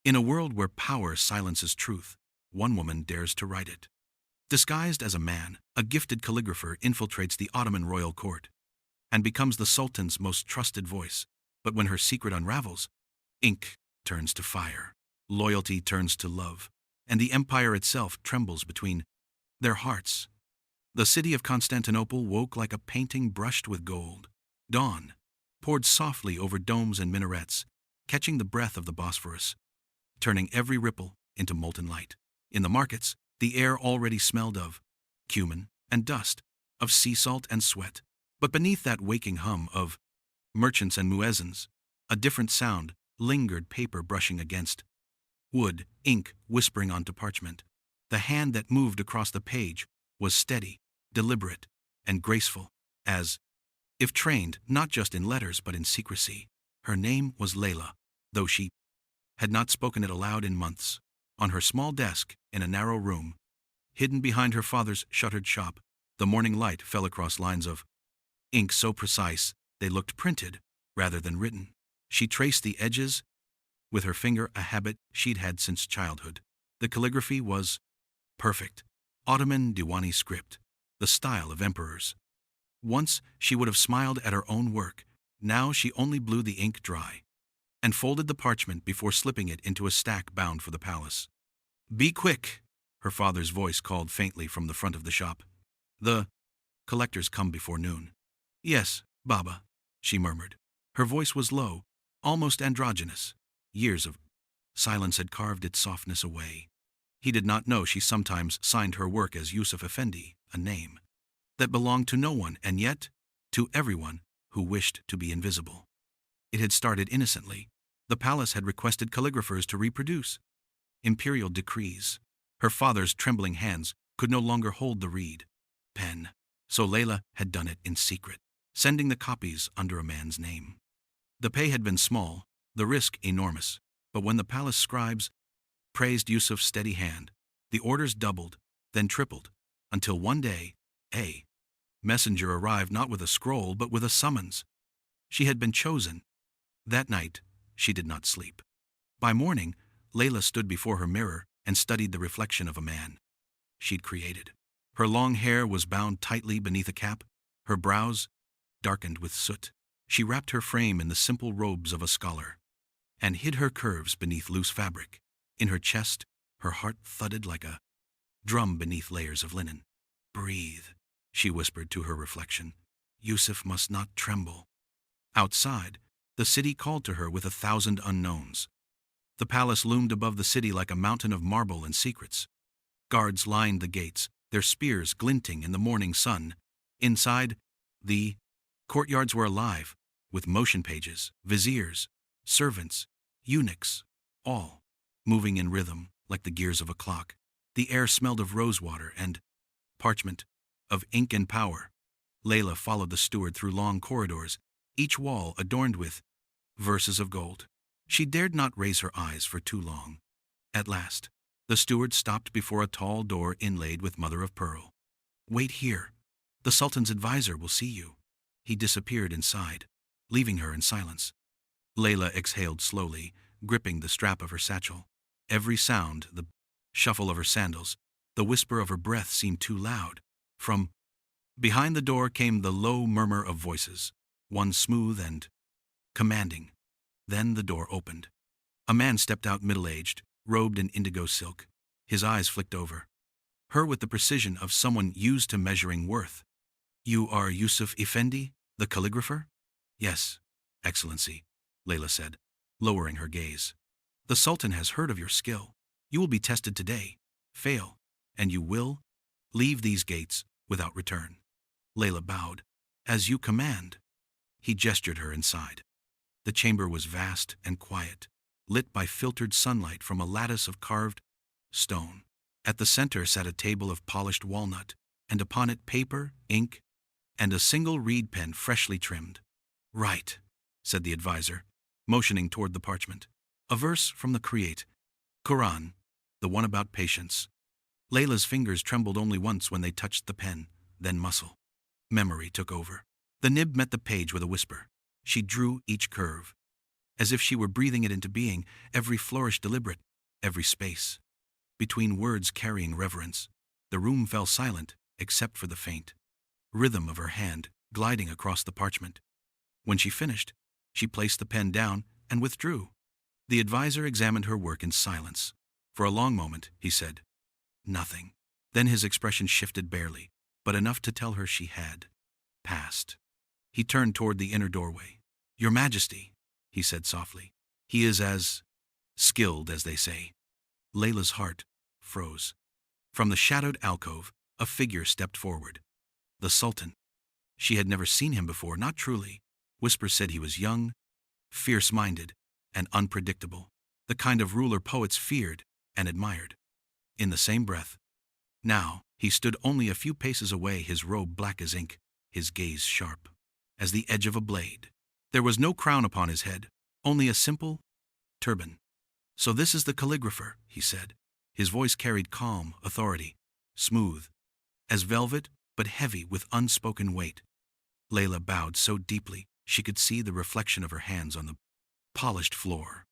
In a world where power silences truth, one woman dares to write it. Disguised as a man, a gifted calligrapher infiltrates the Ottoman royal court and becomes the Sultan's most trusted voice. But when her secret unravels, ink turns to fire, loyalty turns to love, and the empire itself trembles between their hearts. The city of Constantinople woke like a painting brushed with gold. Dawn poured softly over domes and minarets, catching the breath of the Bosphorus, turning every ripple into molten light. In the markets, the air already smelled of cumin and dust, of sea salt and sweat. But beneath that waking hum of merchants and muezzins, a different sound lingered, paper brushing against wood, ink whispering onto parchment. The hand that moved across the page was steady, deliberate, and graceful, as if trained not just in letters but in secrecy. Her name was Leyla, though she had not spoken it aloud in months. On her small desk, in a narrow room, hidden behind her father's shuttered shop, the morning light fell across lines of ink so precise they looked printed rather than written. She traced the edges with her finger, a habit she'd had since childhood. The calligraphy was perfect, Ottoman Diwani script, the style of emperors. Once she would have smiled at her own work. Now she only blew the ink dry and folded the parchment before slipping it into a stack bound for the palace. "Be quick," her father's voice called faintly from the front of the shop. "The collectors come before noon." "Yes, Baba," she murmured. Her voice was low, almost androgynous. Years of silence had carved its softness away. He did not know she sometimes signed her work as Yusuf Efendi, a name that belonged to no one and yet to everyone who wished to be invisible. It had started innocently. The palace had requested calligraphers to reproduce imperial decrees. Her father's trembling hands could no longer hold the reed pen, so Leyla had done it in secret, sending the copies under a man's name. The pay had been small, the risk enormous, but when the palace scribes praised Yusuf's steady hand, the orders doubled, then tripled, until one day, a messenger arrived not with a scroll but with a summons. She had been chosen. That night, she did not sleep. By morning, Leyla stood before her mirror and studied the reflection of a man she'd created. Her long hair was bound tightly beneath a cap, her brows darkened with soot. She wrapped her frame in the simple robes of a scholar and hid her curves beneath loose fabric. In her chest, her heart thudded like a drum beneath layers of linen. "Breathe," she whispered to her reflection. "Yusuf must not tremble." Outside, the city called to her with 1,000 unknowns. The palace loomed above the city like a mountain of marble and secrets. Guards lined the gates, their spears glinting in the morning sun. Inside, the courtyards were alive, with motion pages, viziers, servants, eunuchs, all moving in rhythm like the gears of a clock. The air smelled of rosewater and parchment, of ink and power. Leyla followed the steward through long corridors, each wall adorned with verses of gold. She dared not raise her eyes for too long. At last, the steward stopped before a tall door inlaid with mother of pearl. "Wait here. The Sultan's advisor will see you." He disappeared inside, leaving her in silence. Leyla exhaled slowly, gripping the strap of her satchel. Every sound, the shuffle of her sandals, the whisper of her breath seemed too loud. From behind the door came the low murmur of voices, one smooth and commanding. Then the door opened. A man stepped out, middle-aged, robed in indigo silk. His eyes flicked over her with the precision of someone used to measuring worth. "You are Yusuf Efendi, the calligrapher?" "Yes, Excellency," Leyla said, lowering her gaze. "The Sultan has heard of your skill. You will be tested today. Fail, and you will leave these gates without return." Leyla bowed. "As you command." He gestured her inside. The chamber was vast and quiet, lit by filtered sunlight from a lattice of carved stone. At the center sat a table of polished walnut, and upon it paper, ink, and a single reed pen freshly trimmed. "Write," said the advisor, motioning toward the parchment. "A verse from the Create, Quran, the one about patience." Layla's fingers trembled only once when they touched the pen, then muscle. Memory took over. The nib met the page with a whisper. She drew each curve, as if she were breathing it into being, every flourish deliberate, every space between words carrying reverence. The room fell silent, except for the faint rhythm of her hand gliding across the parchment. When she finished, she placed the pen down and withdrew. The advisor examined her work in silence. For a long moment, he said nothing. Then his expression shifted barely, but enough to tell her she had passed. He turned toward the inner doorway. "Your Majesty," he said softly. "He is as skilled as they say." Layla's heart froze. From the shadowed alcove, a figure stepped forward. The Sultan. She had never seen him before, not truly. Whispers said he was young, fierce-minded, and unpredictable. The kind of ruler poets feared and admired. In the same breath, now, he stood only a few paces away, his robe black as ink, his gaze sharp as the edge of a blade. There was no crown upon his head, only a simple turban. "So this is the calligrapher," he said. His voice carried calm authority, smooth as velvet, but heavy with unspoken weight. Leyla bowed so deeply she could see the reflection of her hands on the polished floor.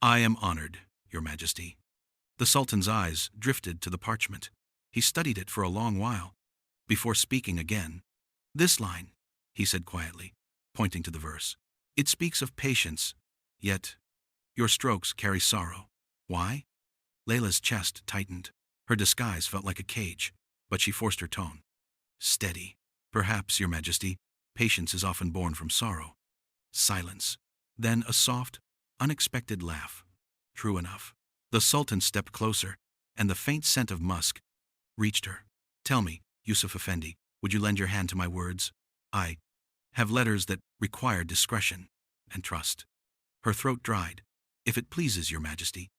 "I am honored, Your Majesty." The Sultan's eyes drifted to the parchment. He studied it for a long while, before speaking again. "This line," he said quietly, pointing to the verse. "It speaks of patience, yet your strokes carry sorrow. Why?" Layla's chest tightened. Her disguise felt like a cage, but she forced her tone. "Steady. Perhaps, Your Majesty, patience is often born from sorrow." Silence. Then a soft, unexpected laugh. "True enough." The Sultan stepped closer, and the faint scent of musk reached her. "Tell me, Yusuf Efendi, would you lend your hand to my words? I have letters that require discretion and trust." Her throat dried. "If it pleases Your Majesty."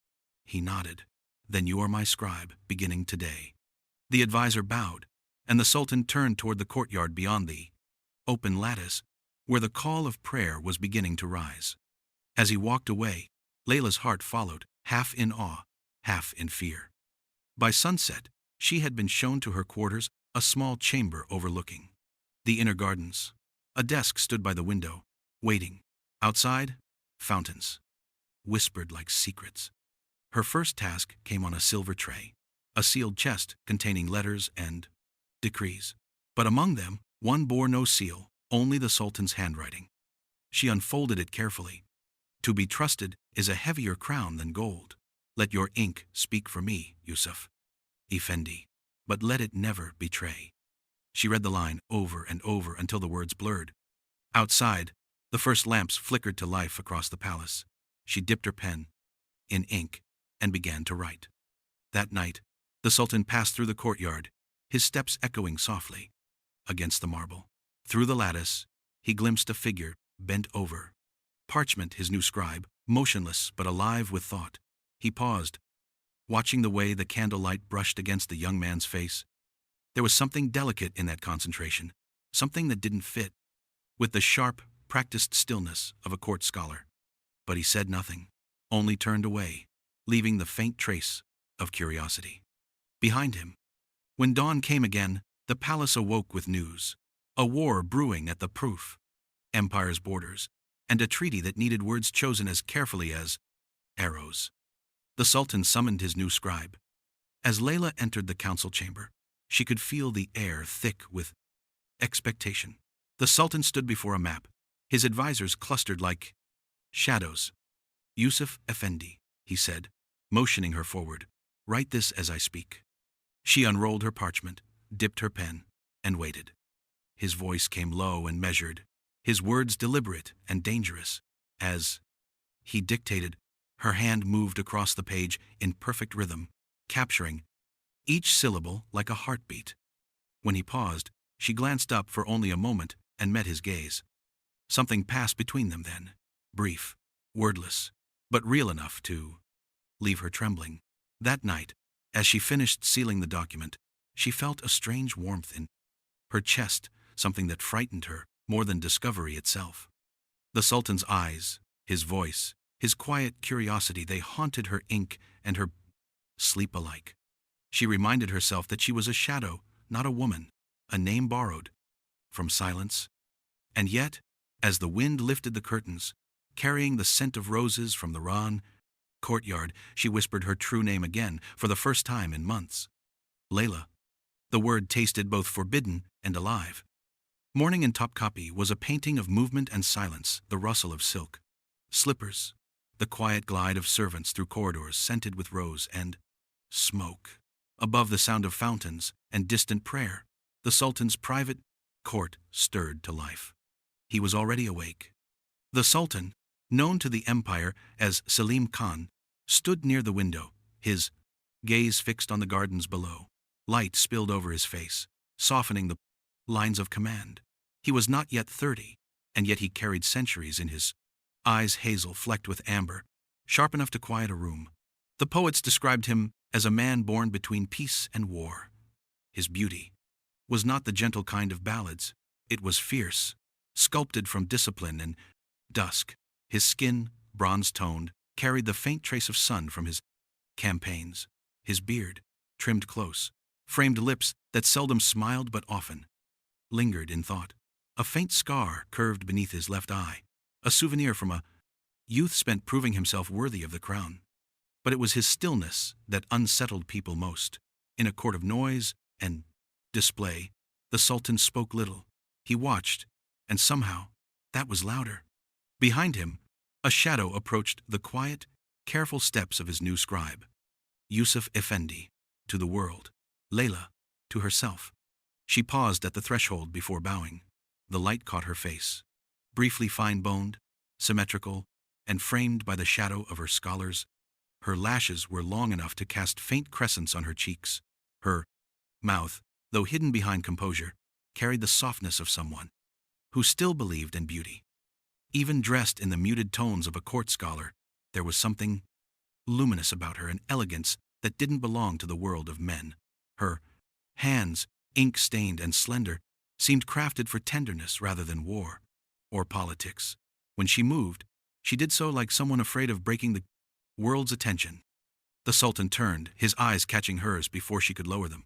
He nodded. "Then you are my scribe, beginning today." The advisor bowed, and the Sultan turned toward the courtyard beyond the open lattice, where the call of prayer was beginning to rise. As he walked away, Layla's heart followed, half in awe, half in fear. By sunset, she had been shown to her quarters, a small chamber overlooking the inner gardens. A desk stood by the window, waiting. Outside, fountains whispered like secrets. Her first task came on a silver tray, a sealed chest containing letters and decrees. But among them, one bore no seal, only the Sultan's handwriting. She unfolded it carefully. "To be trusted is a heavier crown than gold. Let your ink speak for me, Yusuf Effendi, but let it never betray." She read the line over and over until the words blurred. Outside, the first lamps flickered to life across the palace. She dipped her pen in ink and began to write. That night, the Sultan passed through the courtyard, his steps echoing softly against the marble. Through the lattice, he glimpsed a figure bent over parchment, his new scribe, motionless but alive with thought. He paused, watching the way the candlelight brushed against the young man's face. There was something delicate in that concentration, something that didn't fit with the sharp, practiced stillness of a court scholar. But he said nothing, only turned away, leaving the faint trace of curiosity behind him. When dawn came again, the palace awoke with news. A war brewing at the proof empire's borders, and a treaty that needed words chosen as carefully as arrows. The Sultan summoned his new scribe. As Leyla entered the council chamber, she could feel the air thick with expectation. The Sultan stood before a map, his advisors clustered like shadows. "Yusuf Efendi," he said, motioning her forward, "write this as I speak." She unrolled her parchment, dipped her pen, and waited. His voice came low and measured, his words deliberate and dangerous. As he dictated, her hand moved across the page in perfect rhythm, capturing each syllable like a heartbeat. When he paused, she glanced up for only a moment and met his gaze. Something passed between them then, brief, wordless, but real enough to leave her trembling. That night, as she finished sealing the document, she felt a strange warmth in her chest, something that frightened her more than discovery itself. The Sultan's eyes, his voice, his quiet curiosity, they haunted her ink and her sleep alike. She reminded herself that she was a shadow, not a woman, a name borrowed from silence. And yet, as the wind lifted the curtains, carrying the scent of roses from the Ran courtyard. She whispered her true name again for the first time in months. Leyla. The word tasted both forbidden and alive. Morning in Topkapi was a painting of movement and silence, the rustle of silk, slippers, the quiet glide of servants through corridors scented with rose and smoke. Above the sound of fountains and distant prayer, the Sultan's private court stirred to life. He was already awake. The Sultan, known to the empire as Selim Khan, stood near the window, his gaze fixed on the gardens below. Light spilled over his face, softening the lines of command. He was not yet 30, and yet he carried centuries in his eyes, hazel flecked with amber, sharp enough to quiet a room. The poets described him as a man born between peace and war. His beauty was not the gentle kind of ballads. It was fierce, sculpted from discipline and dusk. His skin, bronze-toned, carried the faint trace of sun from his campaigns. His beard, trimmed close, framed lips that seldom smiled but often lingered in thought. A faint scar curved beneath his left eye, a souvenir from a youth spent proving himself worthy of the crown. But it was his stillness that unsettled people most. In a court of noise and display, the Sultan spoke little. He watched, and somehow that was louder. Behind him, a shadow approached the quiet, careful steps of his new scribe. Yusuf Efendi, to the world. Leyla, to herself. She paused at the threshold before bowing. The light caught her face, briefly fine-boned, symmetrical, and framed by the shadow of her scholars. Her lashes were long enough to cast faint crescents on her cheeks. Her mouth, though hidden behind composure, carried the softness of someone who still believed in beauty. Even dressed in the muted tones of a court scholar, there was something luminous about her, an elegance that didn't belong to the world of men. Her hands, ink-stained and slender, seemed crafted for tenderness rather than war or politics. When she moved, she did so like someone afraid of breaking the world's attention. The Sultan turned, his eyes catching hers before she could lower them.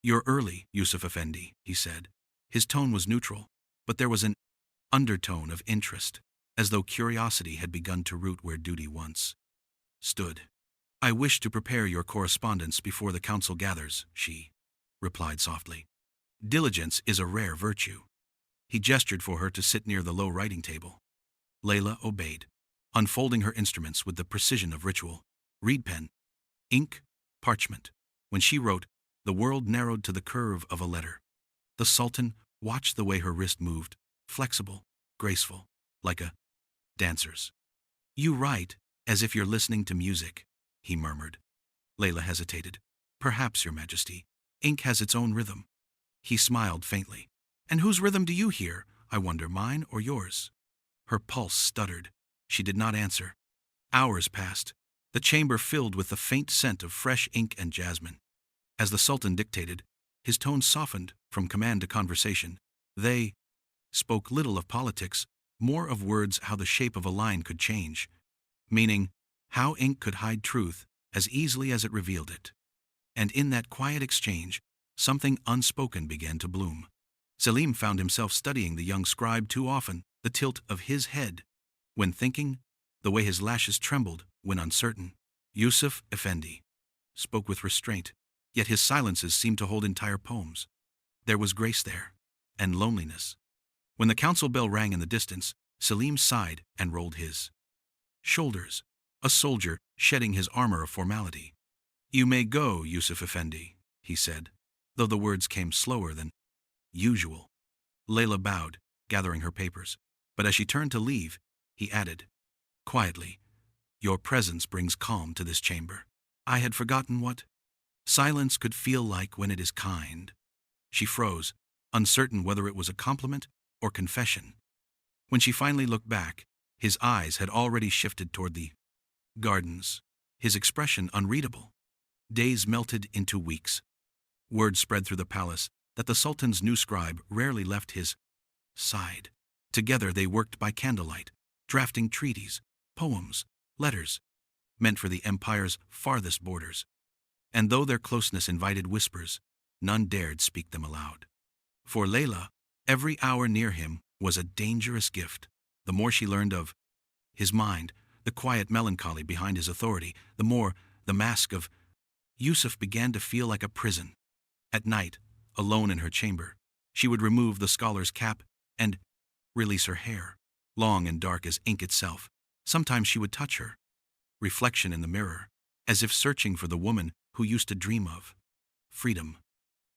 "You're early, Yusuf Effendi," he said. His tone was neutral, but there was an undertone of interest, as though curiosity had begun to root where duty once stood. "I wish to prepare your correspondence before the council gathers," she replied softly. "Diligence is a rare virtue." He gestured for her to sit near the low writing table. Leyla obeyed, unfolding her instruments with the precision of ritual. Reed pen, ink, parchment. When she wrote, the world narrowed to the curve of a letter. The Sultan watched the way her wrist moved, flexible, graceful, like a dancer's. "You write as if you're listening to music," he murmured. Leyla hesitated. "Perhaps, Your Majesty. Ink has its own rhythm." He smiled faintly. "And whose rhythm do you hear, I wonder, mine or yours?" Her pulse stuttered. She did not answer. Hours passed, the chamber filled with the faint scent of fresh ink and jasmine. As the Sultan dictated, his tone softened from command to conversation. They spoke little of politics, more of words, how the shape of a line could change, meaning how ink could hide truth as easily as it revealed it. And in that quiet exchange, something unspoken began to bloom. Selim found himself studying the young scribe too often, the tilt of his head when thinking, the way his lashes trembled when uncertain. Yusuf Effendi spoke with restraint, yet his silences seemed to hold entire poems. There was grace there, and loneliness. When the council bell rang in the distance, Selim sighed and rolled his shoulders, a soldier shedding his armor of formality. "You may go, Yusuf Effendi," he said, though the words came slower than usual. Leyla bowed, gathering her papers, but as she turned to leave, he added, quietly, "Your presence brings calm to this chamber. I had forgotten what silence could feel like when it is kind." She froze, uncertain whether it was a compliment or confession. When she finally looked back, his eyes had already shifted toward the gardens, his expression unreadable. Days melted into weeks. Word spread through the palace that the Sultan's new scribe rarely left his side. Together they worked by candlelight, drafting treaties, poems, letters, meant for the empire's farthest borders. And though their closeness invited whispers, none dared speak them aloud. For Leyla, every hour near him was a dangerous gift. The more she learned of his mind, the quiet melancholy behind his authority, the mask of Yusuf began to feel like a prison. At night, alone in her chamber, she would remove the scholar's cap and release her hair, long and dark as ink itself. Sometimes she would touch her reflection in the mirror, as if searching for the woman who used to dream of freedom.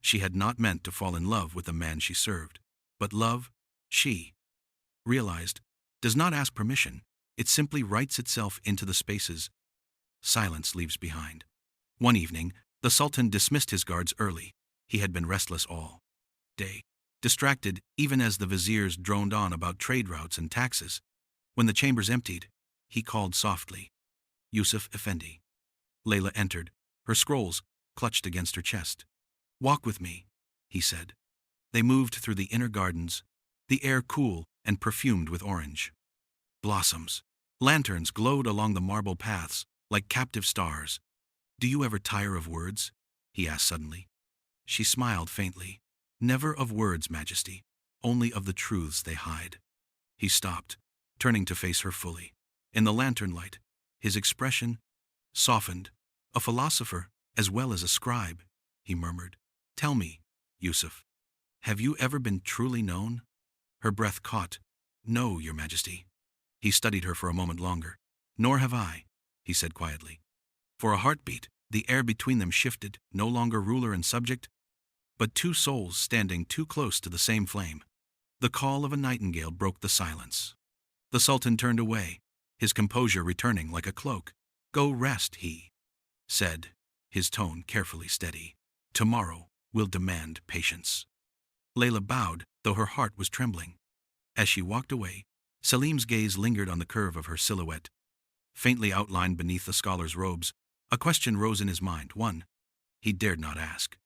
She had not meant to fall in love with the man she served, but love, she realized, does not ask permission. It simply writes itself into the spaces silence leaves behind. One evening, the Sultan dismissed his guards early. He had been restless all day, distracted even as the viziers droned on about trade routes and taxes. When the chambers emptied, he called softly, "Yusuf Efendi." Leyla entered, her scrolls clutched against her chest. "Walk with me," he said. They moved through the inner gardens, the air cool and perfumed with orange blossoms. Lanterns glowed along the marble paths like captive stars. "Do you ever tire of words?" he asked suddenly. She smiled faintly. "Never of words, Majesty, only of the truths they hide." He stopped, turning to face her fully. In the lantern light, his expression softened. "A philosopher as well as a scribe," he murmured. "Tell me, Yusuf, have you ever been truly known?" Her breath caught. "No, Your Majesty." He studied her for a moment longer. "Nor have I," he said quietly. For a heartbeat, the air between them shifted, no longer ruler and subject, but two souls standing too close to the same flame. The call of a nightingale broke the silence. The Sultan turned away, his composure returning like a cloak. "Go rest," he said, his tone carefully steady. "Tomorrow will demand patience." Leyla bowed, though her heart was trembling. As she walked away, Salim's gaze lingered on the curve of her silhouette, faintly outlined beneath the scholar's robes. A question rose in his mind, one he dared not ask.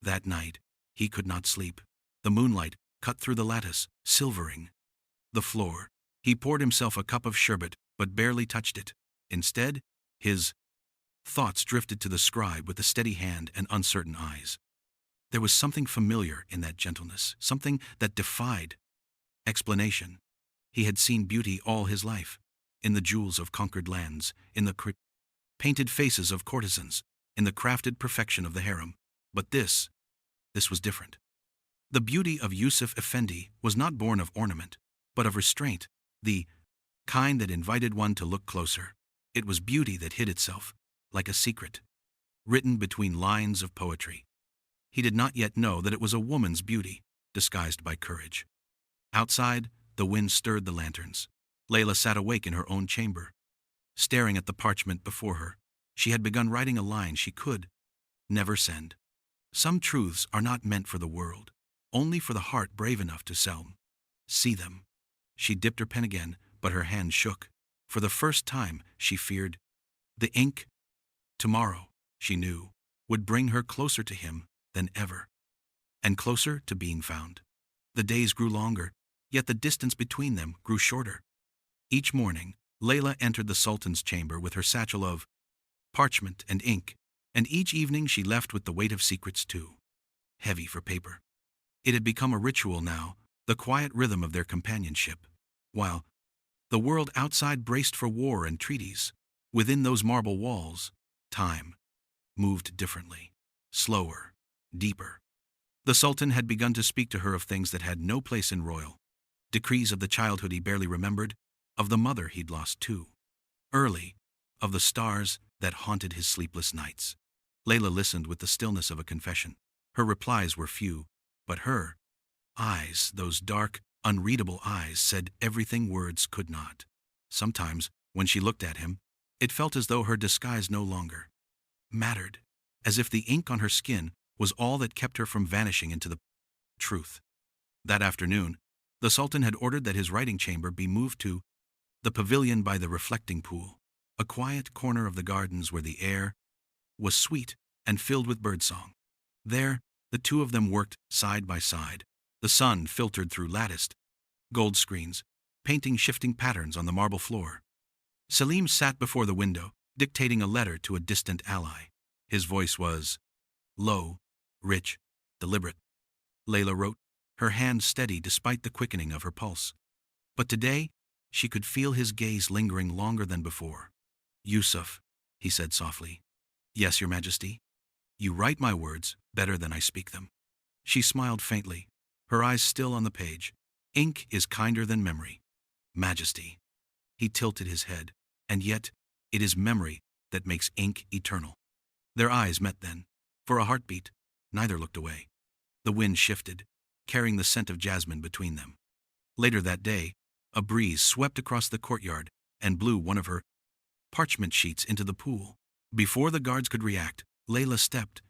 That night, he could not sleep. The moonlight cut through the lattice, silvering the floor. He poured himself a cup of sherbet, but barely touched it. Instead, his thoughts drifted to the scribe with a steady hand and uncertain eyes. There was something familiar in that gentleness, something that defied explanation. He had seen beauty all his life, in the jewels of conquered lands, in the painted faces of courtesans, in the crafted perfection of the harem. But this was different. The beauty of Yusuf Effendi was not born of ornament, but of restraint, the kind that invited one to look closer. It was beauty that hid itself, like a secret, written between lines of poetry. He did not yet know that it was a woman's beauty, disguised by courage. Outside, the wind stirred the lanterns. Leyla sat awake in her own chamber, staring at the parchment before her. She had begun writing a line she could never send. Some truths are not meant for the world, only for the heart brave enough to see them. She dipped her pen again, but her hand shook. For the first time, she feared. The ink, tomorrow, she knew, would bring her closer to him than ever, and closer to being found. The days grew longer, yet the distance between them grew shorter. Each morning, Leyla entered the Sultan's chamber with her satchel of parchment and ink, and each evening she left with the weight of secrets too heavy for paper. It had become a ritual now, the quiet rhythm of their companionship. While the world outside braced for war and treaties, within those marble walls, time moved differently, slower, deeper. The Sultan had begun to speak to her of things that had no place in royal decrees, of the childhood he barely remembered, of the mother he'd lost too early, of the stars that haunted his sleepless nights. Leyla listened with the stillness of a confession. Her replies were few, but her eyes, those dark, unreadable eyes, said everything words could not. Sometimes, when she looked at him, it felt as though her disguise no longer mattered, as if the ink on her skin was all that kept her from vanishing into the truth. That afternoon, the Sultan had ordered that his writing chamber be moved to the pavilion by the reflecting pool, a quiet corner of the gardens where the air was sweet and filled with birdsong. There, the two of them worked side by side. The sun filtered through latticed gold screens, painting shifting patterns on the marble floor. Salim sat before the window, dictating a letter to a distant ally. His voice was low, rich, deliberate. Leyla wrote, her hand steady despite the quickening of her pulse. But today, She could feel his gaze lingering longer than before. "Yusuf," he said softly. "Yes, Your Majesty. You write my words better than I speak them." She smiled faintly, her eyes still on the page. "Ink is kinder than memory, Majesty." He tilted his head. "And yet, it is memory that makes ink eternal." Their eyes met then. For a heartbeat, neither looked away. The wind shifted, carrying the scent of jasmine between them. Later that day, a breeze swept across the courtyard and blew one of her parchment sheets into the pool. Before the guards could react, Leyla stepped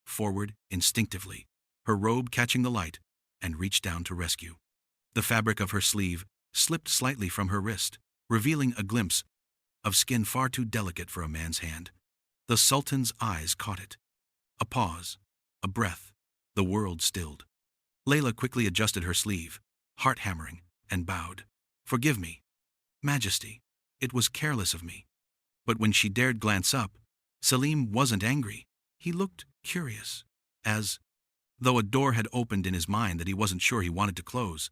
forward instinctively, her robe catching the light, and reached down to rescue. The fabric of her sleeve slipped slightly from her wrist, revealing a glimpse of skin far too delicate for a man's hand. The Sultan's eyes caught it. A pause, a breath, the world stilled. Leyla quickly adjusted her sleeve, heart hammering, and bowed. "Forgive me, Majesty. It was careless of me." But when she dared glance up, Selim wasn't angry. He looked curious, as though a door had opened in his mind that he wasn't sure he wanted to close.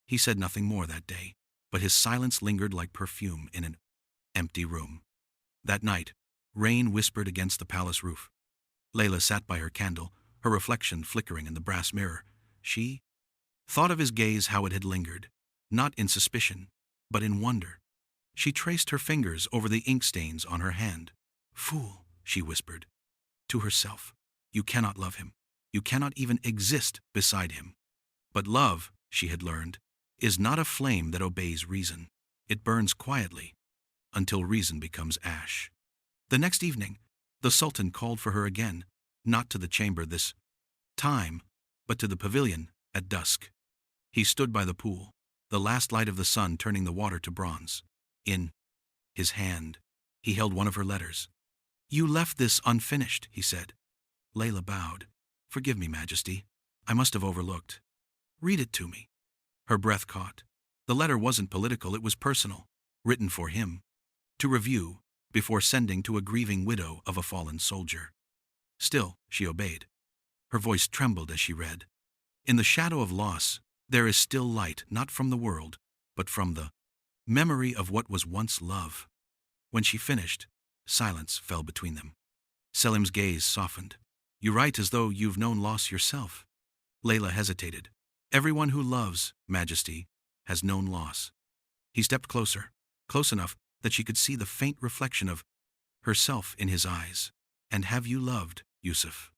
He said nothing more that day, but his silence lingered like perfume in an empty room. That night, rain whispered against the palace roof. Leyla sat by her candle, her reflection flickering in the brass mirror. She thought of his gaze, how it had lingered, not in suspicion, but in wonder. She traced her fingers over the ink stains on her hand. "Fool," she whispered to herself. "You cannot love him. You cannot even exist beside him." But love, she had learned, is not a flame that obeys reason. It burns quietly until reason becomes ash. The next evening, the Sultan called for her again, not to the chamber this time, but to the pavilion at dusk. He stood by the pool, the last light of the sun turning the water to bronze. In his hand, he held one of her letters. "You left this unfinished," he said. Leyla bowed. "Forgive me, Majesty. I must have overlooked." "Read it to me." Her breath caught. The letter wasn't political, it was personal, written for him, to review before sending to a grieving widow of a fallen soldier. Still, she obeyed. Her voice trembled as she read. "In the shadow of loss, there is still light, not from the world, but from the memory of what was once love." When she finished, silence fell between them. Selim's gaze softened. "You write as though you've known loss yourself." Leyla hesitated. "Everyone who loves, Majesty, has known loss." He stepped closer, close enough that she could see the faint reflection of herself in his eyes. "And have you loved, Yusuf?"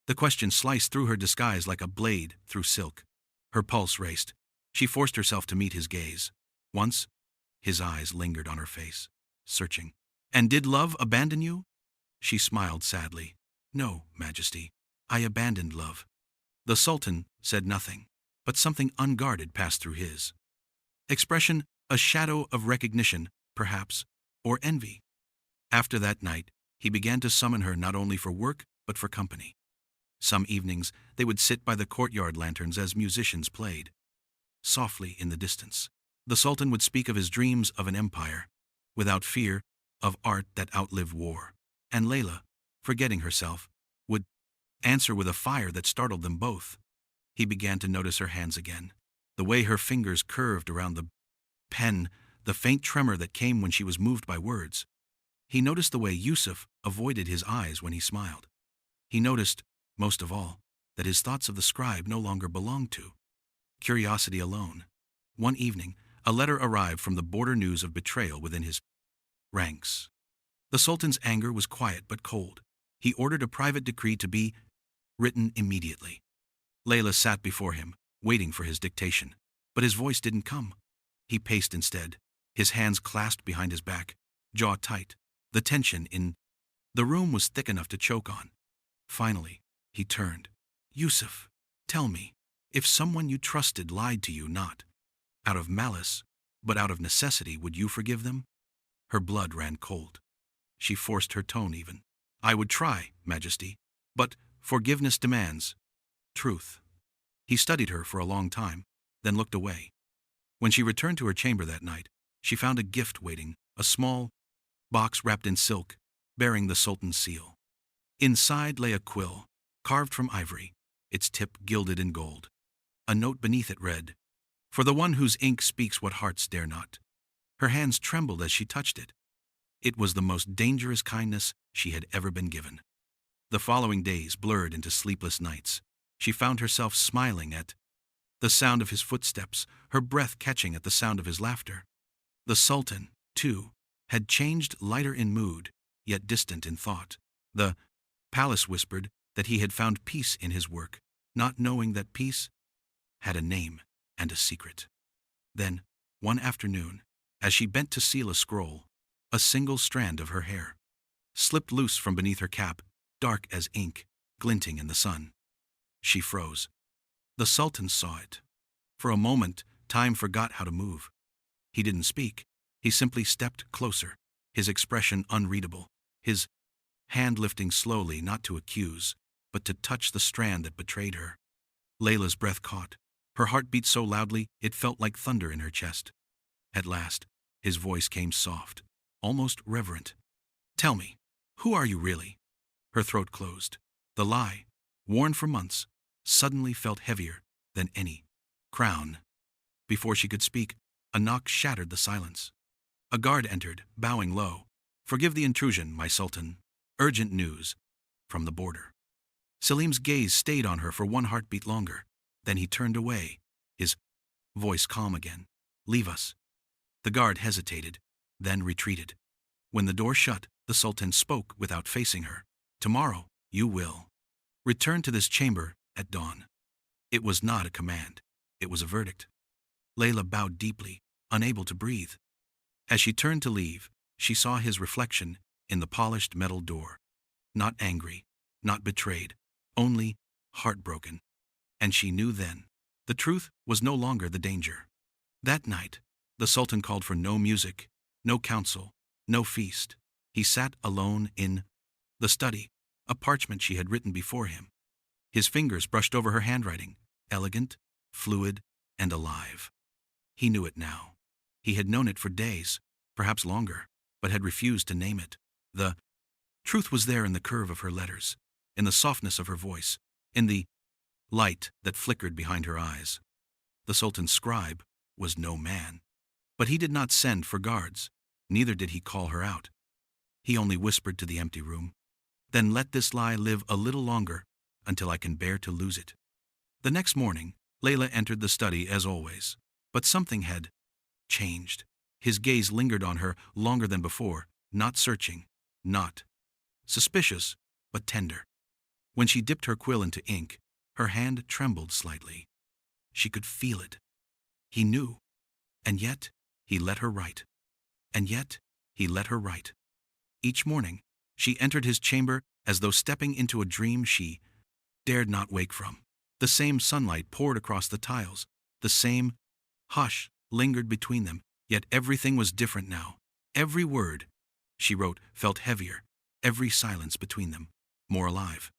The question sliced through her disguise like a blade through silk. Her pulse raced. She forced herself to meet his gaze. Once, his eyes lingered on her face, searching. "And did love abandon you?" She smiled sadly. "No, Majesty. I abandoned love." The Sultan said nothing, but something unguarded passed through his expression, a shadow of recognition, perhaps, or envy. After that night, he began to summon her not only for work, but for company. Some evenings, they would sit by the courtyard lanterns as musicians played. Softly in the distance, the Sultan would speak of his dreams of an empire, without fear, of art that outlived war. And Leyla, forgetting herself, would answer with a fire that startled them both. He began to notice her hands again, the way her fingers curved around the pen, the faint tremor that came when she was moved by words. He noticed the way Yusuf avoided his eyes when he smiled. He noticed, most of all, that his thoughts of the scribe no longer belonged to curiosity alone. One evening, a letter arrived from the border news of betrayal within his ranks. The Sultan's anger was quiet but cold. He ordered a private decree to be written immediately. Leyla sat before him, waiting for his dictation, but his voice didn't come. He paced instead, his hands clasped behind his back, jaw tight. The tension in the room was thick enough to choke on. Finally, he turned. "Yusuf, tell me, if someone you trusted lied to you not out of malice, but out of necessity, would you forgive them?" Her blood ran cold. She forced her tone even. "I would try, Majesty, but forgiveness demands truth." He studied her for a long time, then looked away. When she returned to her chamber that night, she found a gift waiting, a small box wrapped in silk, bearing the Sultan's seal. Inside lay a quill, carved from ivory, its tip gilded in gold. A note beneath it read, "For the one whose ink speaks what hearts dare not." Her hands trembled as she touched it. It was the most dangerous kindness she had ever been given. The following days blurred into sleepless nights. She found herself smiling at the sound of his footsteps, her breath catching at the sound of his laughter. The Sultan, too, had changed, lighter in mood, yet distant in thought. The palace whispered that he had found peace in his work, not knowing that peace had a name and a secret. Then, one afternoon, as she bent to seal a scroll, a single strand of her hair slipped loose from beneath her cap, dark as ink, glinting in the sun. She froze. The Sultan saw it. For a moment, time forgot how to move. He didn't speak. He simply stepped closer, his expression unreadable, his hand lifting slowly, not to accuse, but to touch the strand that betrayed her. Layla's breath caught. Her heart beat so loudly it felt like thunder in her chest. At last, his voice came soft, almost reverent. "Tell me, who are you really?" Her throat closed. The lie, worn for months, suddenly felt heavier than any crown. Before she could speak, a knock shattered the silence. A guard entered, bowing low. "Forgive the intrusion, my Sultan. Urgent news from the border." Selim's gaze stayed on her for one heartbeat longer. Then he turned away, his voice calm again. "Leave us." The guard hesitated, then retreated. When the door shut, the Sultan spoke without facing her. "Tomorrow, you will return to this chamber at dawn." It was not a command. It was a verdict. Layla bowed deeply, unable to breathe. As she turned to leave, she saw his reflection in the polished metal door. Not angry, not betrayed, only heartbroken. And she knew then, the truth was no longer the danger. That night, the Sultan called for no music, no council, no feast. He sat alone in the study, a parchment she had written before him. His fingers brushed over her handwriting, elegant, fluid, and alive. He knew it now. He had known it for days, perhaps longer, but had refused to name it. The truth was there in the curve of her letters, in the softness of her voice, in the light that flickered behind her eyes. The Sultan's scribe was no man. But he did not send for guards, neither did he call her out. He only whispered to the empty room, "Then let this lie live a little longer, until I can bear to lose it." The next morning, Layla entered the study as always, but something had changed. His gaze lingered on her longer than before, not searching, not suspicious, but tender. When she dipped her quill into ink, her hand trembled slightly. She could feel it. He knew. And yet, he let her write. And yet, he let her write. Each morning, she entered his chamber as though stepping into a dream she dared not wake from. The same sunlight poured across the tiles. The same hush lingered between them, yet everything was different now. Every word she wrote felt heavier, every silence between them more alive.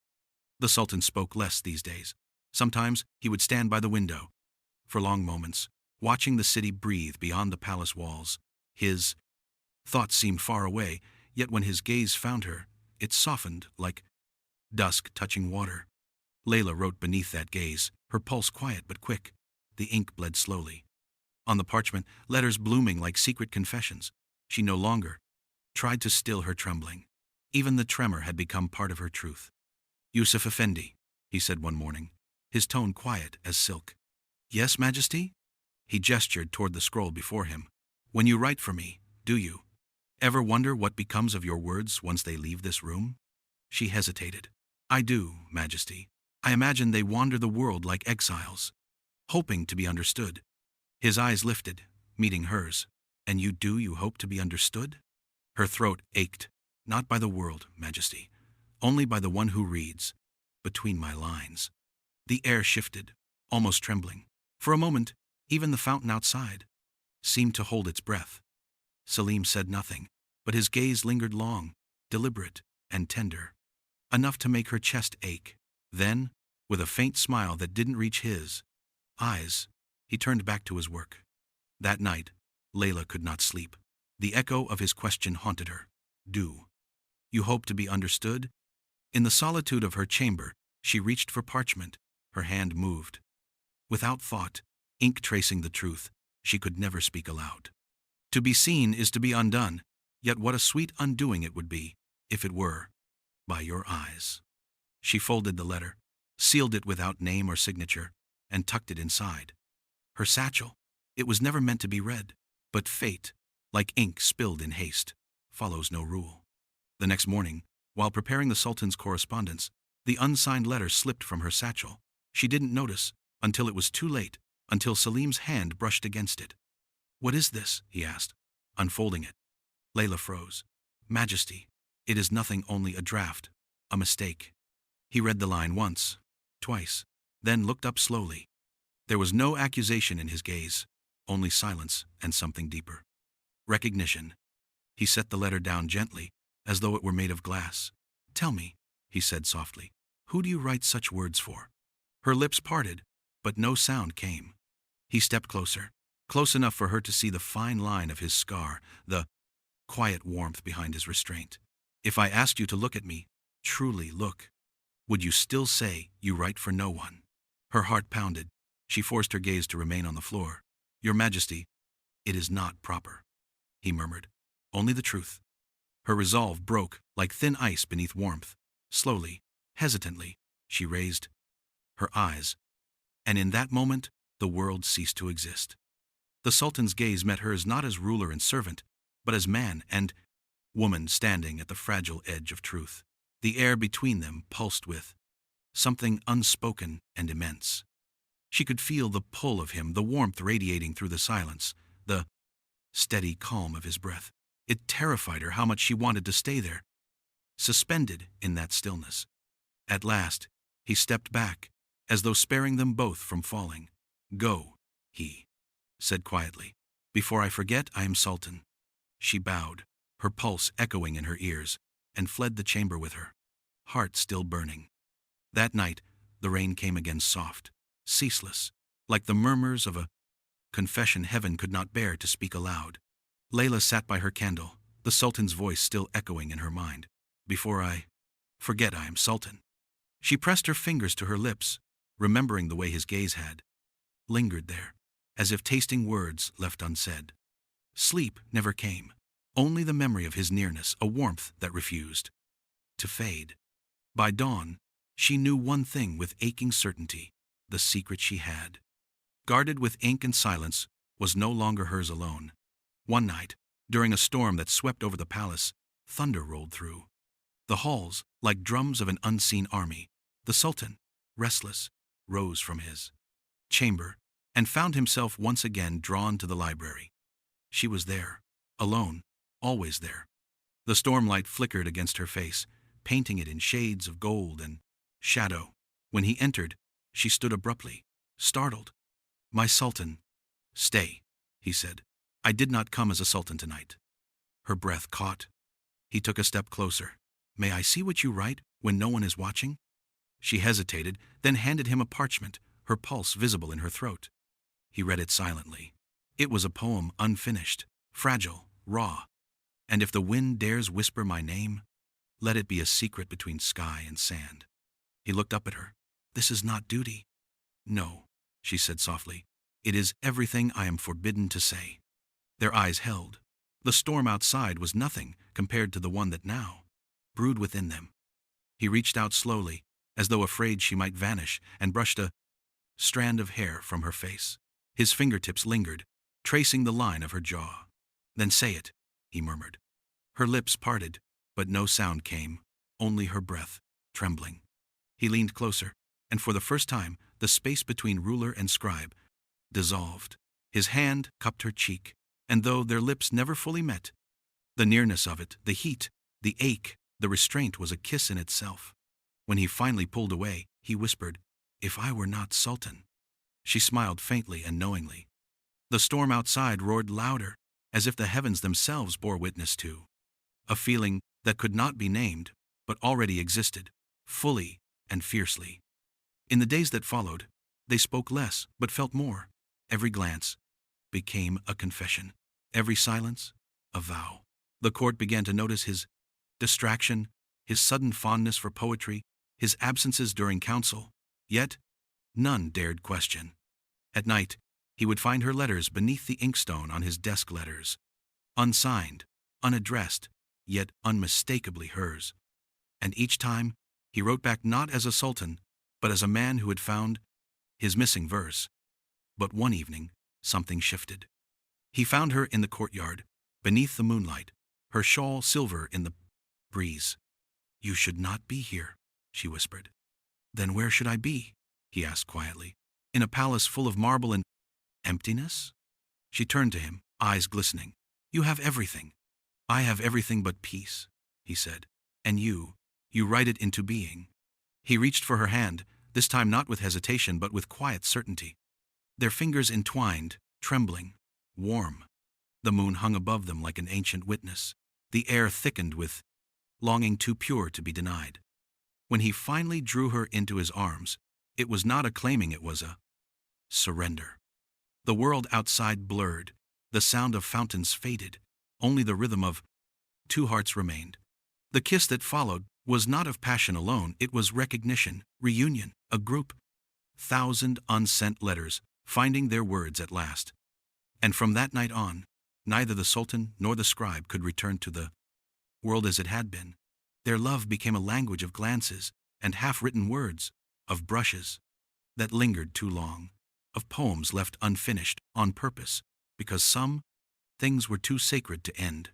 The Sultan spoke less these days. Sometimes he would stand by the window, for long moments, watching the city breathe beyond the palace walls. His thoughts seemed far away, yet when his gaze found her, it softened like dusk touching water. Layla wrote beneath that gaze, her pulse quiet but quick. The ink bled slowly. On the parchment, letters blooming like secret confessions. She no longer tried to still her trembling. Even the tremor had become part of her truth. "Yusuf Efendi," he said one morning, his tone quiet as silk. "Yes, Majesty?" He gestured toward the scroll before him. "When you write for me, do you ever wonder what becomes of your words once they leave this room?" She hesitated. "I do, Majesty. I imagine they wander the world like exiles, hoping to be understood." His eyes lifted, meeting hers. "And you hope to be understood?" Her throat ached. "Not by the world, Majesty. Only by the one who reads between my lines." The air shifted, almost trembling. For a moment, even the fountain outside seemed to hold its breath. Selim said nothing, but his gaze lingered long, deliberate and tender, enough to make her chest ache. Then, with a faint smile that didn't reach his eyes, he turned back to his work. That night, Layla could not sleep. The echo of his question haunted her. "Do you hope to be understood?" In the solitude of her chamber, she reached for parchment. Her hand moved. Without thought, ink tracing the truth she could never speak aloud. To be seen is to be undone, yet what a sweet undoing it would be, if it were by your eyes. She folded the letter, sealed it without name or signature, and tucked it inside. Her satchel. It was never meant to be read, but fate, like ink spilled in haste, follows no rule. The next morning, while preparing the Sultan's correspondence, the unsigned letter slipped from her satchel. She didn't notice, until it was too late, until Salim's hand brushed against it. "What is this?" he asked, unfolding it. Leyla froze. "Majesty, it is nothing, only a draft, a mistake." He read the line once, twice, then looked up slowly. There was no accusation in his gaze, only silence and something deeper. Recognition. He set the letter down gently, as though it were made of glass. "Tell me," he said softly, "who do you write such words for?" Her lips parted, but no sound came. He stepped closer, close enough for her to see the fine line of his scar, the quiet warmth behind his restraint. "If I asked you to look at me, truly look, would you still say you write for no one?" Her heart pounded. She forced her gaze to remain on the floor. "Your Majesty, it is not proper," he murmured. "Only the truth." Her resolve broke like thin ice beneath warmth. Slowly, hesitantly, she raised her eyes, and in that moment the world ceased to exist. The Sultan's gaze met hers not as ruler and servant, but as man and woman standing at the fragile edge of truth. The air between them pulsed with something unspoken and immense. She could feel the pull of him, the warmth radiating through the silence, the steady calm of his breath. It terrified her how much she wanted to stay there, suspended in that stillness. At last, he stepped back, as though sparing them both from falling. "Go," he said quietly. "Before I forget, I am Sultan." She bowed, her pulse echoing in her ears, and fled the chamber with her, heart still burning. That night, the rain came again, soft, ceaseless, like the murmurs of a confession heaven could not bear to speak aloud. Leyla sat by her candle, the Sultan's voice still echoing in her mind. "Before I forget, I am Sultan." She pressed her fingers to her lips, remembering the way his gaze had lingered there, as if tasting words left unsaid. Sleep never came, only the memory of his nearness, a warmth that refused to fade. By dawn, she knew one thing with aching certainty: the secret she had, guarded with ink and silence, was no longer hers alone. One night, during a storm that swept over the palace, thunder rolled through the halls like drums of an unseen army. The Sultan, restless, rose from his chamber and found himself once again drawn to the library. She was there, alone, always there. The stormlight flickered against her face, painting it in shades of gold and shadow. When he entered, she stood abruptly, startled. "My Sultan." "Stay," he said. "I did not come as a sultan tonight." Her breath caught. He took a step closer. "May I see what you write when no one is watching?" She hesitated, then handed him a parchment, her pulse visible in her throat. He read it silently. It was a poem, unfinished, fragile, raw. "And if the wind dares whisper my name, let it be a secret between sky and sand." He looked up at her. "This is not duty." "No," she said softly. "It is everything I am forbidden to say." Their eyes held. The storm outside was nothing compared to the one that now brewed within them. He reached out slowly, as though afraid she might vanish, and brushed a strand of hair from her face. His fingertips lingered, tracing the line of her jaw. "Then say it," he murmured. Her lips parted, but no sound came, only her breath, trembling. He leaned closer, and for the first time, the space between ruler and scribe dissolved. His hand cupped her cheek, and though their lips never fully met, the nearness of it, the heat, the ache, the restraint was a kiss in itself. When he finally pulled away, he whispered, "If I were not Sultan." She smiled faintly and knowingly. The storm outside roared louder, as if the heavens themselves bore witness to a feeling that could not be named, but already existed, fully and fiercely. In the days that followed, they spoke less, but felt more. Every glance became a confession, every silence a vow. The court began to notice his distraction, his sudden fondness for poetry, his absences during council, yet none dared question. At night, he would find her letters beneath the inkstone on his desk letters, unsigned, unaddressed, yet unmistakably hers. And each time, he wrote back not as a sultan, but as a man who had found his missing verse. But one evening, something shifted. He found her in the courtyard, beneath the moonlight, her shawl silver in the breeze. "You should not be here," she whispered. "Then where should I be?" he asked quietly. "In a palace full of marble and emptiness?" She turned to him, eyes glistening. "You have everything." "I have everything but peace," he said. "And you write it into being." He reached for her hand, this time not with hesitation but with quiet certainty. Their fingers entwined, trembling, warm. The moon hung above them like an ancient witness. The air thickened with longing too pure to be denied. When he finally drew her into his arms, it was not a claiming, it was a surrender. The world outside blurred, the sound of fountains faded, only the rhythm of two hearts remained. The kiss that followed was not of passion alone, it was recognition, reunion, a group. 1,000 unsent letters, finding their words at last. And from that night on, neither the Sultan nor the scribe could return to the world as it had been. Their love became a language of glances and half-written words, of brushes that lingered too long, of poems left unfinished on purpose, because some things were too sacred to end.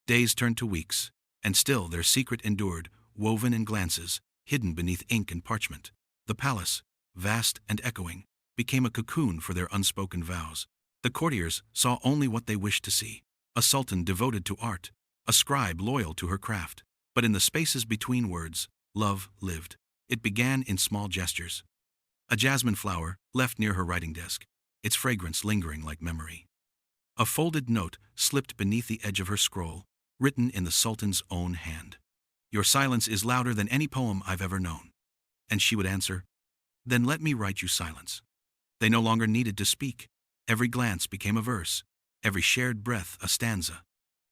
Days turned to weeks, and still their secret endured, woven in glances, hidden beneath ink and parchment. The palace, vast and echoing, became a cocoon for their unspoken vows. The courtiers saw only what they wished to see: a sultan devoted to art, a scribe loyal to her craft. But in the spaces between words, love lived. It began in small gestures. A jasmine flower left near her writing desk, its fragrance lingering like memory. A folded note slipped beneath the edge of her scroll, written in the sultan's own hand. "Your silence is louder than any poem I've ever known." And she would answer, "Then let me write you silence." They no longer needed to speak. Every glance became a verse, every shared breath a stanza.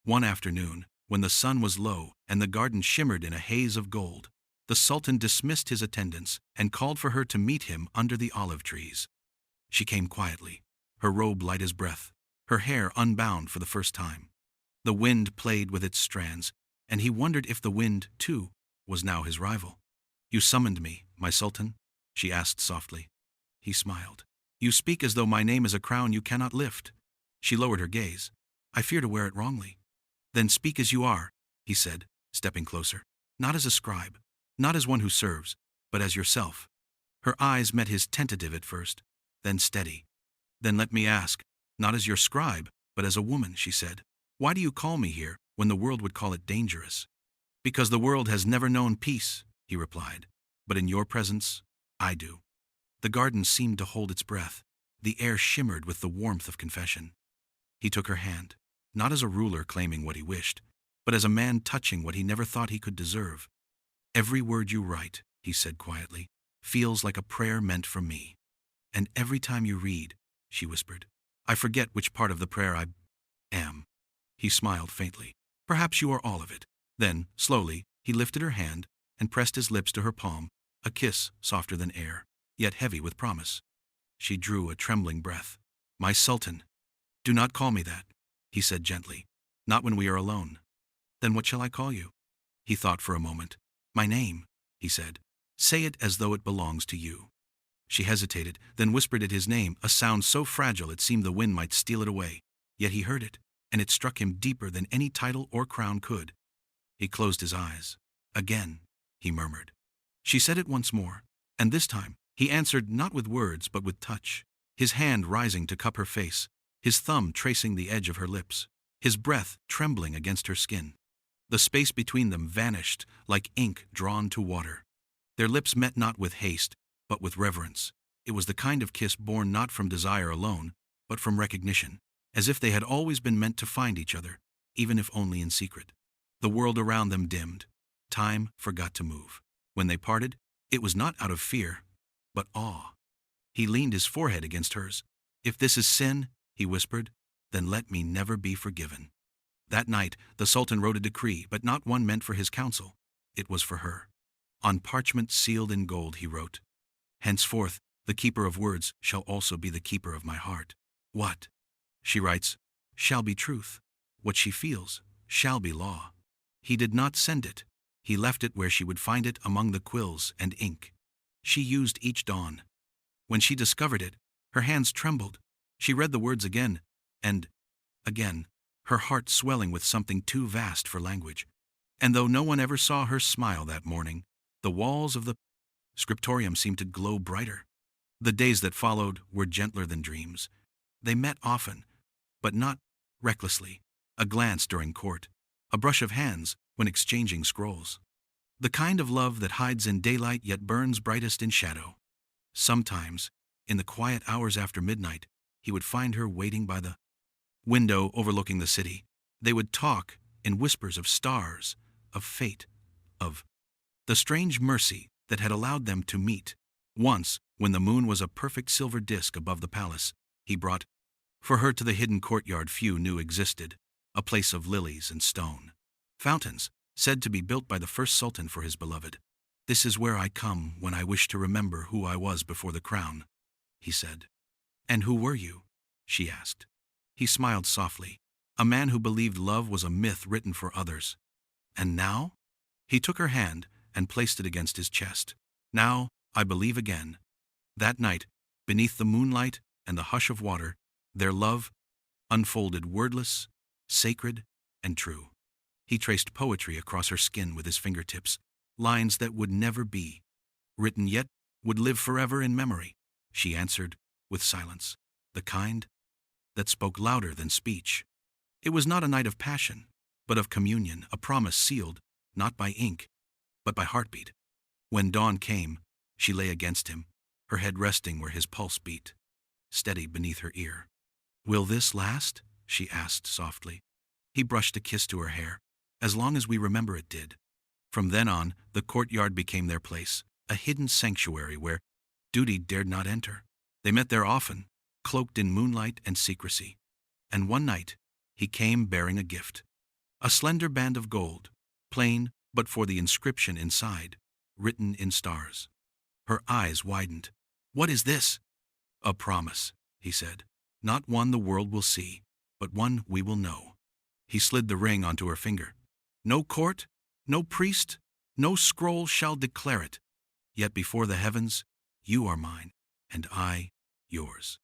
One afternoon, when the sun was low and the garden shimmered in a haze of gold, the Sultan dismissed his attendants and called for her to meet him under the olive trees. She came quietly, her robe light as breath, her hair unbound for the first time. The wind played with its strands, and he wondered if the wind, too, was now his rival. "You summoned me, my Sultan?" she asked softly. He smiled. "You speak as though my name is a crown you cannot lift." She lowered her gaze. "I fear to wear it wrongly." "Then speak as you are," he said, stepping closer. "Not as a scribe, not as one who serves, but as yourself." Her eyes met his, tentative at first, then steady. "Then let me ask, not as your scribe, but as a woman," she said. "Why do you call me here when the world would call it dangerous?" "Because the world has never known peace," he replied. "But in your presence, I do." The garden seemed to hold its breath. The air shimmered with the warmth of confession. He took her hand, not as a ruler claiming what he wished, but as a man touching what he never thought he could deserve. "Every word you write," he said quietly, "feels like a prayer meant for me. And every time you read," she whispered, "I forget which part of the prayer I am." He smiled faintly. "Perhaps you are all of it." Then, slowly, he lifted her hand and pressed his lips to her palm, a kiss softer than air, yet heavy with promise. She drew a trembling breath. "My Sultan." "Do not call me that," he said gently. "Not when we are alone." "Then what shall I call you?" He thought for a moment. "My name," he said. "Say it as though it belongs to you." She hesitated, then whispered it, his name, a sound so fragile it seemed the wind might steal it away. Yet he heard it, and it struck him deeper than any title or crown could. He closed his eyes. "Again," he murmured. She said it once more, and this time he answered not with words but with touch, his hand rising to cup her face, his thumb tracing the edge of her lips, his breath trembling against her skin. The space between them vanished like ink drawn to water. Their lips met not with haste, but with reverence. It was the kind of kiss born not from desire alone, but from recognition, as if they had always been meant to find each other, even if only in secret. The world around them dimmed. Time forgot to move. When they parted, it was not out of fear, but awe. He leaned his forehead against hers. "If this is sin," he whispered, "then let me never be forgiven." That night, the Sultan wrote a decree, but not one meant for his council. It was for her. On parchment sealed in gold, he wrote, "Henceforth, the keeper of words shall also be the keeper of my heart. What," she writes, "shall be truth? What she feels shall be law. He did not send it. He left it where she would find it among the quills and ink she used each dawn. When she discovered it, her hands trembled. She read the words again, and again, her heart swelling with something too vast for language. And though no one ever saw her smile that morning, the walls of the scriptorium seemed to glow brighter. The days that followed were gentler than dreams. They met often, but not recklessly. A glance during court, a brush of hands when exchanging scrolls. The kind of love that hides in daylight yet burns brightest in shadow. Sometimes, in the quiet hours after midnight, he would find her waiting by the window overlooking the city. They would talk in whispers of stars, of fate, of the strange mercy that had allowed them to meet. Once, when the moon was a perfect silver disk above the palace, he brought for her to the hidden courtyard few knew existed, a place of lilies and stone. Fountains, said to be built by the first sultan for his beloved. "This is where I come when I wish to remember who I was before the crown," he said. "And who were you?" she asked. He smiled softly, a man who believed love was a myth written for others. "And now?" He took her hand and placed it against his chest. "Now, I believe again." That night, beneath the moonlight and the hush of water, their love unfolded wordless, sacred, and true. He traced poetry across her skin with his fingertips, lines that would never be written yet would live forever in memory. She answered with silence, the kind that spoke louder than speech. It was not a night of passion, but of communion, a promise sealed, not by ink, but by heartbeat. When dawn came, she lay against him, her head resting where his pulse beat, steady beneath her ear. "Will this last?" she asked softly. He brushed a kiss to her hair, "As long as we remember it did." From then on, the courtyard became their place, a hidden sanctuary where duty dared not enter. They met there often, cloaked in moonlight and secrecy. And one night, he came bearing a gift. A slender band of gold, plain but for the inscription inside, written in stars. Her eyes widened. "What is this?" "A promise," he said. "Not one the world will see, but one we will know." He slid the ring onto her finger. "No court, no priest, no scroll shall declare it. Yet before the heavens, you are mine, and I yours."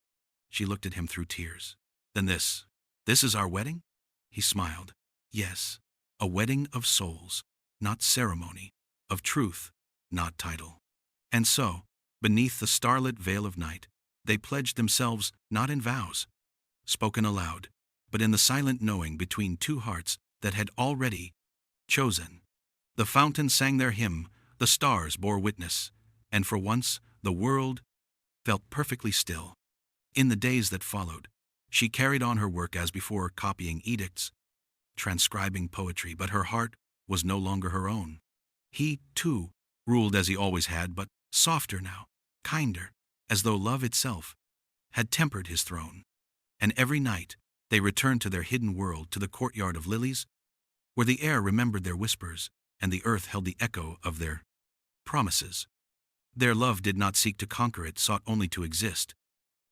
She looked at him through tears. "Then this is our wedding?" He smiled. "Yes, a wedding of souls, not ceremony, of truth, not title." And so, beneath the starlit veil of night, they pledged themselves not in vows, spoken aloud, but in the silent knowing between two hearts that had already chosen. The fountains sang their hymn, the stars bore witness, and for once the world felt perfectly still. In the days that followed, she carried on her work as before, copying edicts, transcribing poetry, but her heart was no longer her own. He, too, ruled as he always had, but softer now, kinder, as though love itself had tempered his throne. And every night they returned to their hidden world, to the courtyard of lilies, where the air remembered their whispers, and the earth held the echo of their promises. Their love did not seek to conquer, it sought only to exist.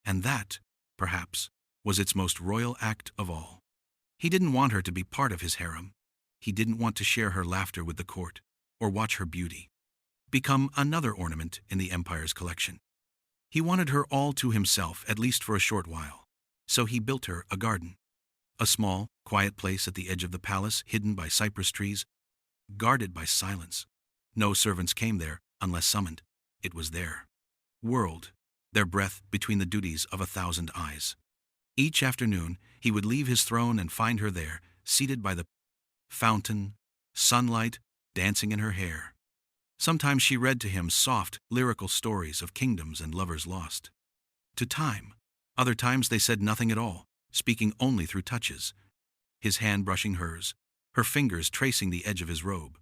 And that, perhaps, was its most royal act of all. He didn't want her to be part of his harem. He didn't want to share her laughter with the court, or watch her beauty become another ornament in the empire's collection. He wanted her all to himself, at least for a short while. So he built her a garden. A small, quiet place at the edge of the palace, hidden by cypress trees, guarded by silence. No servants came there unless summoned. It was their world, their breath between the duties of 1,000 eyes. Each afternoon, he would leave his throne and find her there, seated by the fountain, sunlight dancing in her hair. Sometimes she read to him soft, lyrical stories of kingdoms and lovers lost to time. Other times they said nothing at all, speaking only through touches, his hand brushing hers, her fingers tracing the edge of his robe.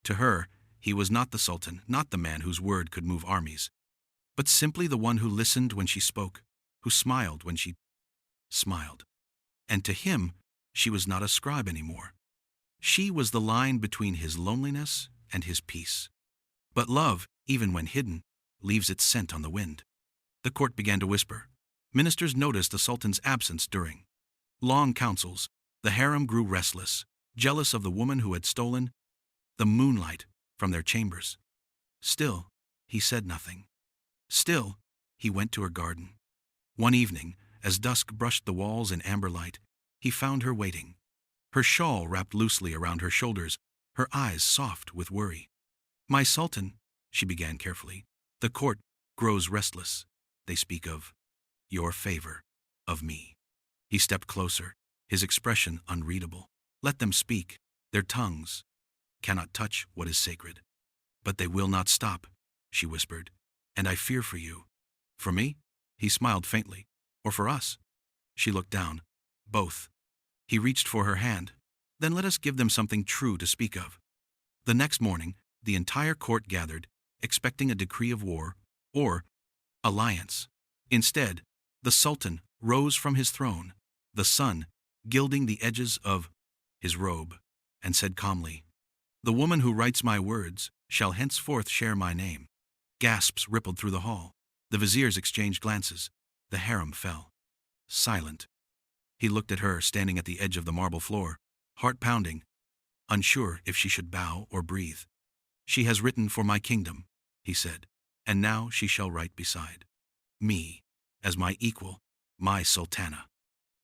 To her, he was not the sultan, not the man whose word could move armies, but simply the one who listened when she spoke, who smiled when she smiled. And to him, she was not a scribe anymore. She was the line between his loneliness and his peace. But love, even when hidden, leaves its scent on the wind. The court began to whisper. Ministers noticed the sultan's absence during long councils, The harem grew restless, jealous of the woman who had stolen the moonlight from their chambers. Still, he said nothing. Still, he went to her garden. One evening, as dusk brushed the walls in amber light, he found her waiting. Her shawl wrapped loosely around her shoulders, her eyes soft with worry. "My Sultan," she began carefully, "the court grows restless. They speak of your favor, of me." He stepped closer, his expression unreadable. "Let them speak. Their tongues cannot touch what is sacred." "But they will not stop," she whispered, "and I fear for you." "For me?" He smiled faintly. "Or for us?" She looked down. "Both." He reached for her hand. "Then let us give them something true to speak of." The next morning, the entire court gathered, expecting a decree of war or alliance. Instead, the Sultan rose from his throne, the sun gilding the edges of his robe, and said calmly, "The woman who writes my words shall henceforth share my name." Gasps rippled through the hall. The viziers exchanged glances. The harem fell. Silent. He looked at her standing at the edge of the marble floor, heart pounding, unsure if she should bow or breathe. "She has written for my kingdom," he said, "and now she shall write beside me, as my equal, my sultana."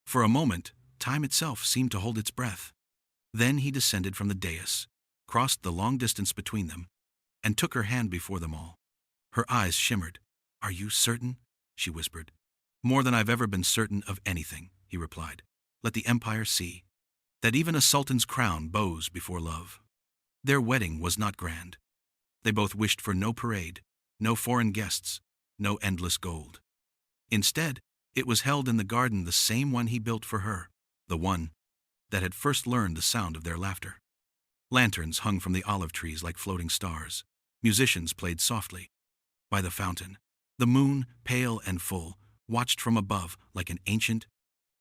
For a moment, time itself seemed to hold its breath. Then he descended from the dais, crossed the long distance between them, and took her hand before them all. Her eyes shimmered. "Are you certain?" she whispered. "More than I've ever been certain of anything," he replied. "Let the empire see that even a sultan's crown bows before love." Their wedding was not grand. They both wished for no parade, no foreign guests, no endless gold. Instead, it was held in the garden, the same one he built for her, the one that had first learned the sound of their laughter. Lanterns hung from the olive trees like floating stars. Musicians played softly. By the fountain, the moon, pale and full, watched from above like an ancient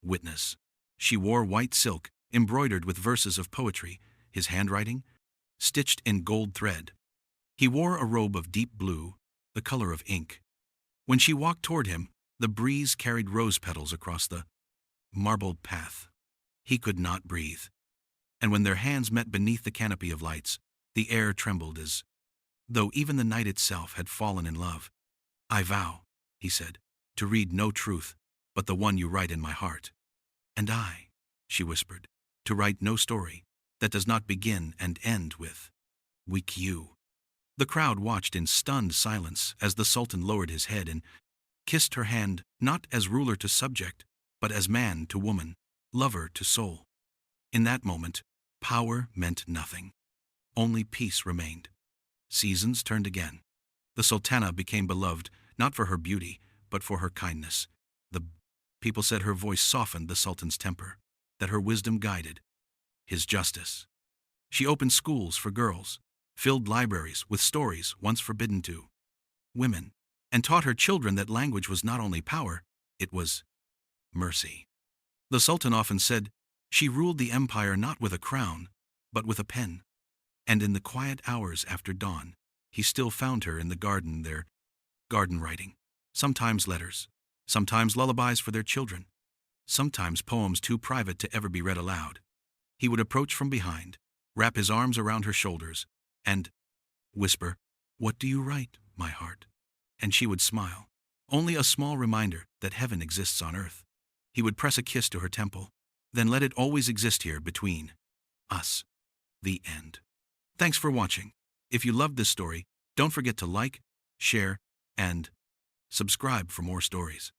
witness. She wore white silk, embroidered with verses of poetry, his handwriting stitched in gold thread. He wore a robe of deep blue, the color of ink. When she walked toward him, the breeze carried rose petals across the marbled path. He could not breathe. And when their hands met beneath the canopy of lights, the air trembled as though even the night itself had fallen in love. "I vow," he said, "to read no truth but the one you write in my heart." "And I," she whispered, "to write no story that does not begin and end with weak you." The crowd watched in stunned silence as the Sultan lowered his head and kissed her hand, not as ruler to subject, but as man to woman, lover to soul. In that moment, power meant nothing. Only peace remained. Seasons turned again. The Sultana became beloved, not for her beauty, but for her kindness. The people said her voice softened the Sultan's temper, that her wisdom guided his justice. She opened schools for girls, filled libraries with stories once forbidden to women, and taught her children that language was not only power, it was mercy. The Sultan often said she ruled the empire not with a crown, but with a pen. And in the quiet hours after dawn, he still found her in the garden, their garden writing, sometimes letters, sometimes lullabies for their children, sometimes poems too private to ever be read aloud. He would approach from behind, wrap his arms around her shoulders, and whisper, "What do you write, my heart?" And she would smile, only a small reminder that heaven exists on earth. He would press a kiss to her temple, then let it always exist here between us. The end. Thanks for watching. If you loved this story, don't forget to like, share, and subscribe for more stories.